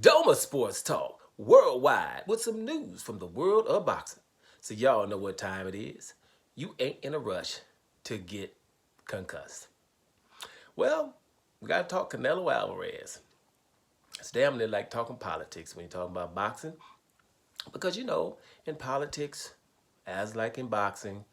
Doma Sports Talk worldwide with some news from the world of boxing. So y'all know what time it is. You ain't in a rush to get concussed. Well, we gotta talk Canelo Alvarez. It's damn near like talking politics when you're talking about boxing. Because in politics, as like in boxing,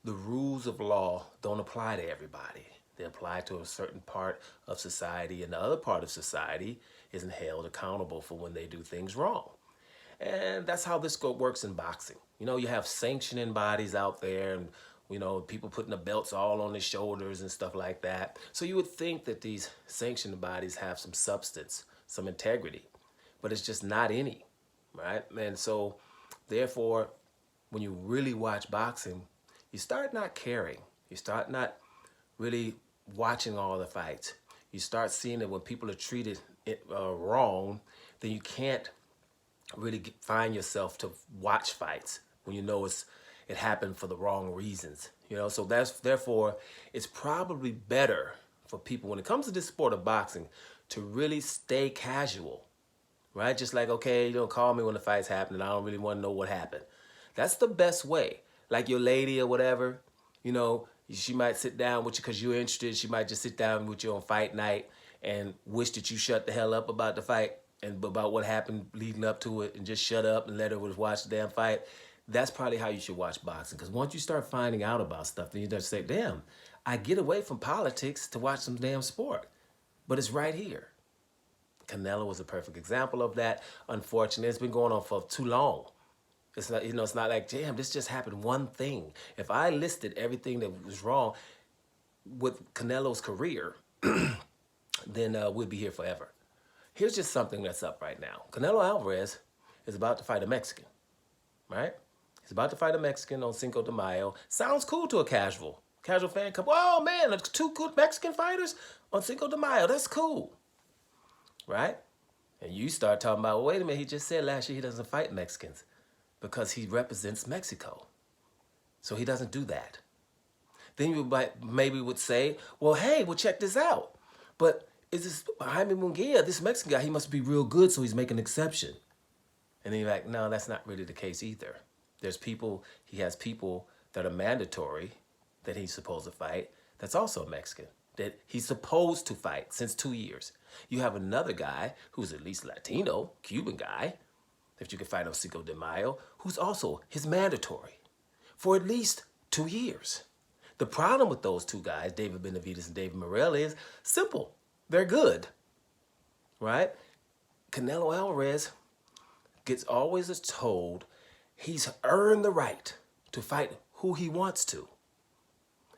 the rules of law don't apply to everybody. They apply to a certain part of society, and the other part of society isn't held accountable for when they do things wrong. And that's how this works in boxing. You have sanctioning bodies out there, and people putting the belts all on their shoulders and stuff like that. So you would think that these sanctioning bodies have some substance, some integrity, but it's just not any, right? And so, therefore, when you really watch boxing, you start not caring. You start not really watching all the fights. You start seeing that when people are treated wrong, then you can't really find yourself to watch fights when it happened for the wrong reasons. So therefore it's probably better for people when it comes to this sport of boxing to really stay casual, right? Just like, okay, call me when the fight's happening. I don't really want to know what happened. That's the best way. Like your lady or whatever, she might sit down with you because you're interested. She might just sit down with you on fight night and wish that you shut the hell up about the fight and about what happened leading up to it and just shut up and let her watch the damn fight. That's probably how you should watch boxing, because once you start finding out about stuff, then you just say, damn, I get away from politics to watch some damn sport. But it's right here. Canelo was a perfect example of that. Unfortunately, it's been going on for too long. It's not, it's not like, damn, this just happened one thing. If I listed everything that was wrong with Canelo's career, then we'd be here forever. Here's just something that's up right now. Canelo Alvarez is about to fight a Mexican, right? He's about to fight a Mexican on Cinco de Mayo. Sounds cool to a casual fan. Come, oh man, there's two good Mexican fighters on Cinco de Mayo. That's cool, right? And you start talking about, well, wait a minute, he just said last year he doesn't fight Mexicans because he represents Mexico. So he doesn't do that. Then you maybe would say, well, hey, check this out. But is this Jaime Munguia, this Mexican guy, he must be real good, so he's making an exception. And then you're like, no, that's not really the case either. He has people that are mandatory that he's supposed to fight that's also Mexican, that he's supposed to fight since 2 years. You have another guy who's at least Latino, Cuban guy, if you can fight on Cinco de Mayo, who's also his mandatory for at least 2 years. The problem with those two guys, David Benavidez and David Morrell, is simple. They're good, right? Canelo Alvarez gets always told he's earned the right to fight who he wants to.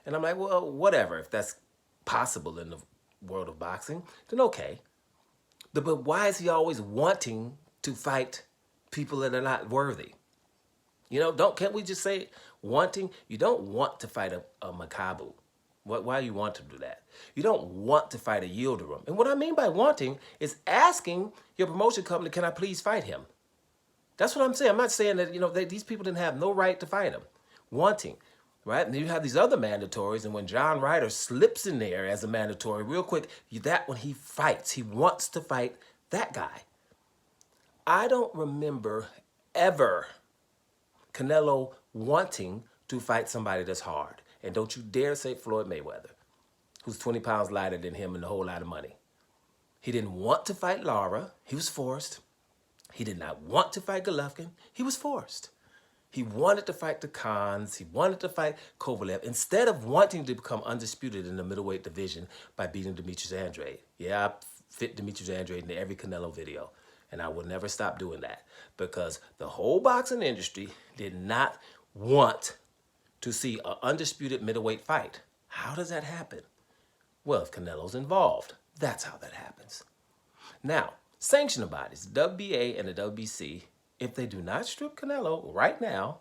And I'm like, well, whatever. If that's possible in the world of boxing, then okay. But why is he always wanting to fight people that are not worthy? Can't we just say wanting? You don't want to fight a Makabu. Why do you want to do that? You don't want to fight a Yildirim. And what I mean by wanting is asking your promotion company, can I please fight him? That's what I'm saying. I'm not saying that, these people didn't have no right to fight him. Wanting, right? And then you have these other mandatories, and when John Ryder slips in there as a mandatory real quick, that when he fights, he wants to fight that guy. I don't remember ever Canelo wanting to fight somebody that's hard. And don't you dare say Floyd Mayweather, who's 20 pounds lighter than him and a whole lot of money. He didn't want to fight Lara. He was forced. He did not want to fight Golovkin. He was forced. He wanted to fight the Khans. He wanted to fight Kovalev instead of wanting to become undisputed in the middleweight division by beating Demetrius Andrade. Yeah, I fit Demetrius Andrade into every Canelo video, and I will never stop doing that because the whole boxing industry did not want to see an undisputed middleweight fight. How does that happen? Well, if Canelo's involved, that's how that happens. Now, sanctioning bodies, the WBA and the WBC, if they do not strip Canelo right now,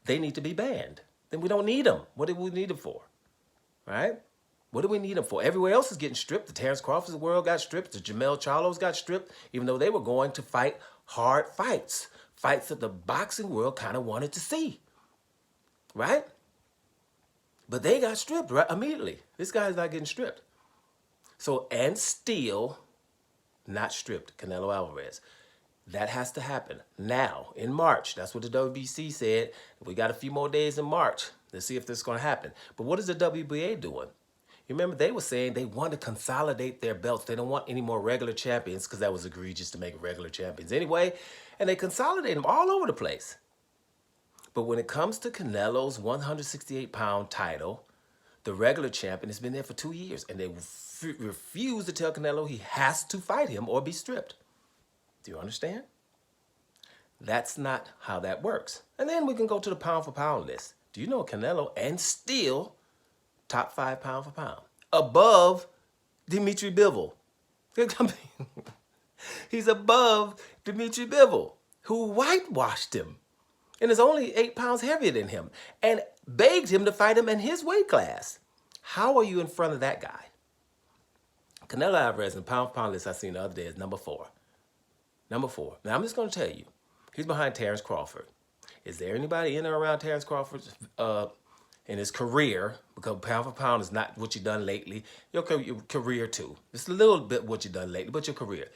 they need to be banned. Then we don't need them. What do we need them for? Right? What do we need them for? Everywhere else is getting stripped. The Terrence Crawfords of the world got stripped. The Jamel Charlos got stripped, even though they were going to fight hard fights. Fights that the boxing world kind of wanted to see. Right? But they got stripped right immediately. This guy's not getting stripped. So, and still, not stripped Canelo Alvarez. That has to happen now in March. That's what the WBC said. We got a few more days in March to see if this is going to happen. But what is the WBA doing? You remember they were saying they want to consolidate their belts. They don't want any more regular champions because that was egregious to make regular champions anyway. And they consolidate them all over the place. But when it comes to Canelo's 168-pound title, the regular champion has been there for 2 years. And they refuse to tell Canelo he has to fight him or be stripped. Do you understand? That's not how that works. And then we can go to the pound for pound list. Do you know Canelo and still top 5 pound for pound, above Dimitri Bivol. He's above Dimitri Bivol, who whitewashed him and is only 8 pounds heavier than him and begged him to fight him in his weight class. How are you in front of that guy? Canelo Alvarez in pound for pound list I seen the other day is number 4. Number 4. Now I'm just going to tell you, he's behind Terrence Crawford. Is there anybody in or around Terrence Crawford in his career, because pound for pound is not what you've done lately, your career too. It's a little bit what you've done lately, but your career.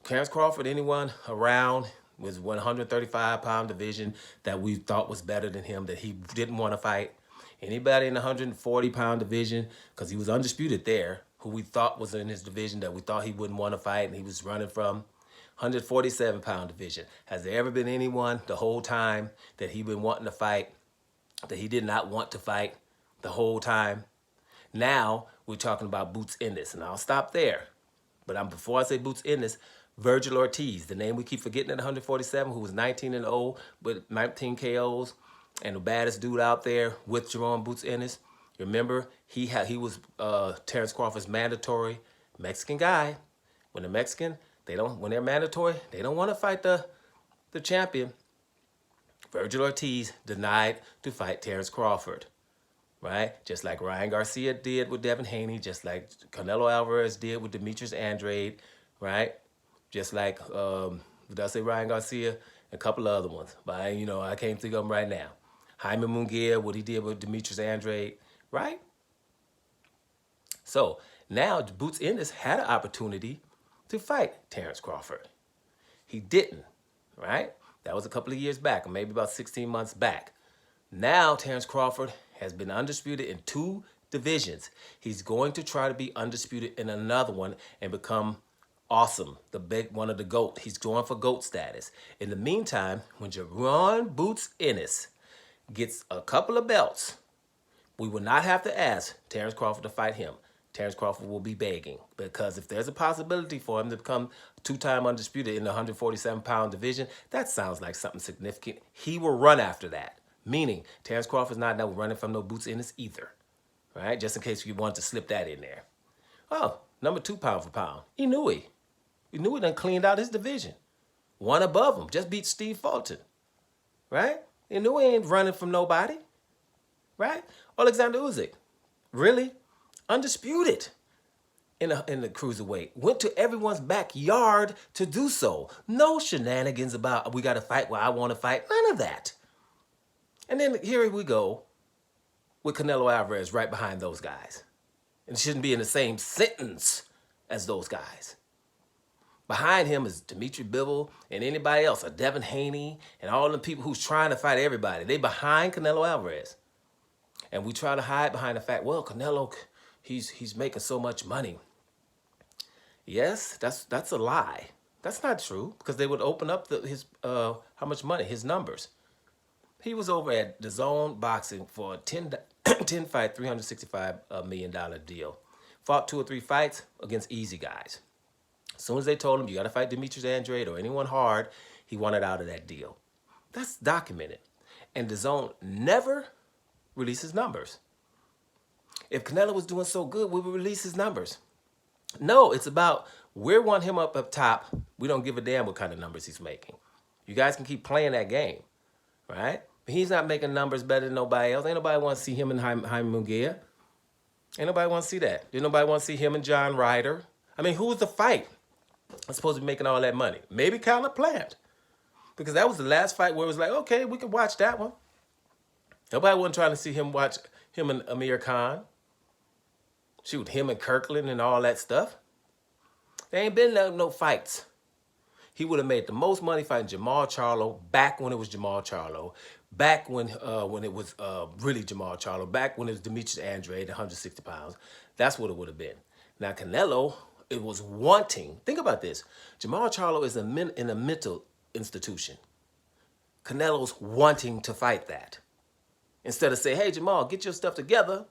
Terrence Crawford, anyone around was 135-pound division that we thought was better than him, that he didn't want to fight. Anybody in the 140-pound division, because he was undisputed there, who we thought was in his division that we thought he wouldn't want to fight and he was running from. 147-pound division. Has there ever been anyone the whole time that he been wanting to fight that he did not want to fight the whole time? Now we're talking about Boots Ennis, and I'll stop there. But before I say Boots Ennis, Virgil Ortiz, the name we keep forgetting at 147, who was 19-0 with 19 KOs, and the baddest dude out there with Jerome Boots Ennis. Remember, he was Terrence Crawford's mandatory Mexican guy. When the Mexican, when they're mandatory, they don't want to fight the champion. Virgil Ortiz denied to fight Terrence Crawford, right? Just like Ryan Garcia did with Devin Haney, just like Canelo Alvarez did with Demetrius Andrade, right? Just like, did I say Ryan Garcia? A couple of other ones, but I can't think of them right now. Jaime Munguia, what he did with Demetrius Andrade, right? So now Boots Ennis had an opportunity to fight Terrence Crawford. He didn't, right? That was a couple of years back, or maybe about 16 months back. Now Terrence Crawford has been undisputed in 2 divisions. He's going to try to be undisputed in another one and become awesome, one of the GOAT. He's going for GOAT status. In the meantime, when Jerome Boots Ennis gets a couple of belts, we will not have to ask Terrence Crawford to fight him. Terrence Crawford will be begging, because if there's a possibility for him to become 2-time undisputed in the 147-pound division, that sounds like something significant. He will run after that, meaning Terrence Crawford's not running from no Boots Ennis either, right? Just in case you want to slip that in there. Oh, number 2 pound for pound, Inoue. Inoue done cleaned out his division. One above him, just beat Steve Fulton, right? Inoue ain't running from nobody, right? Alexander Usyk, really? Undisputed in the cruiserweight. Went to everyone's backyard to do so. No shenanigans about we got to fight where I want to fight. None of that. And then here we go with Canelo Alvarez right behind those guys. And it shouldn't be in the same sentence as those guys. Behind him is Dimitri Bivol and anybody else, or Devin Haney, and all the people who's trying to fight everybody. They behind Canelo Alvarez. And we try to hide behind the fact, well, Canelo, he's making so much money. Yes, that's a lie. That's not true, because they would open up his how much money, his numbers. He was over at the Zone Boxing for a 10-fight, $365 million deal. Fought 2 or 3 fights against easy guys. As soon as they told him, you got to fight Demetrius Andrade or anyone hard, he wanted out of that deal. That's documented. And the Zone never releases numbers. If Canelo was doing so good, we would release his numbers. No, it's about we want him up top. We don't give a damn what kind of numbers he's making. You guys can keep playing that game, right? But he's not making numbers better than nobody else. Ain't nobody want to see him and Jaime Munguia. Ain't nobody want to see that. Ain't nobody want to see him and John Ryder. I mean, who was the fight that's supposed to be making all that money? Maybe Caleb Plant. Because that was the last fight where it was like, okay, we could watch that one. Nobody wasn't trying to see him watch him and Amir Khan. Shoot, him and Kirkland and all that stuff. There ain't been no fights. He would have made the most money fighting Jamal Charlo back when it was Jamal Charlo, back when it was really Jamal Charlo, back when it was Demetrius Andrade, 160 pounds. That's what it would have been. Now Canelo, it was wanting. Think about this. Jamal Charlo is in a mental institution. Canelo's wanting to fight that. Instead of say, hey Jamal, get your stuff together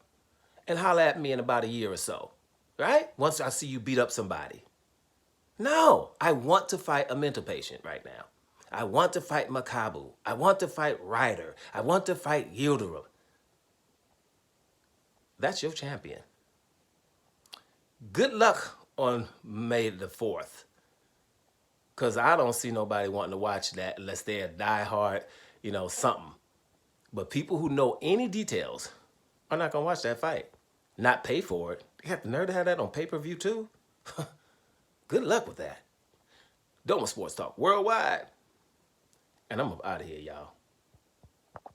and holler at me in about a year or so. Right? Once I see you beat up somebody. No, I want to fight a mental patient right now. I want to fight Makabu. I want to fight Ryder. I want to fight Yildirim. That's your champion. Good luck on May the 4th. Because I don't see nobody wanting to watch that unless they're a diehard, something. But people who know any details are not going to watch that fight. Not pay for it. They got the nerve to have that on pay-per-view too. Good luck with that. Doma Sports Talk Worldwide. And I'm out of here, y'all.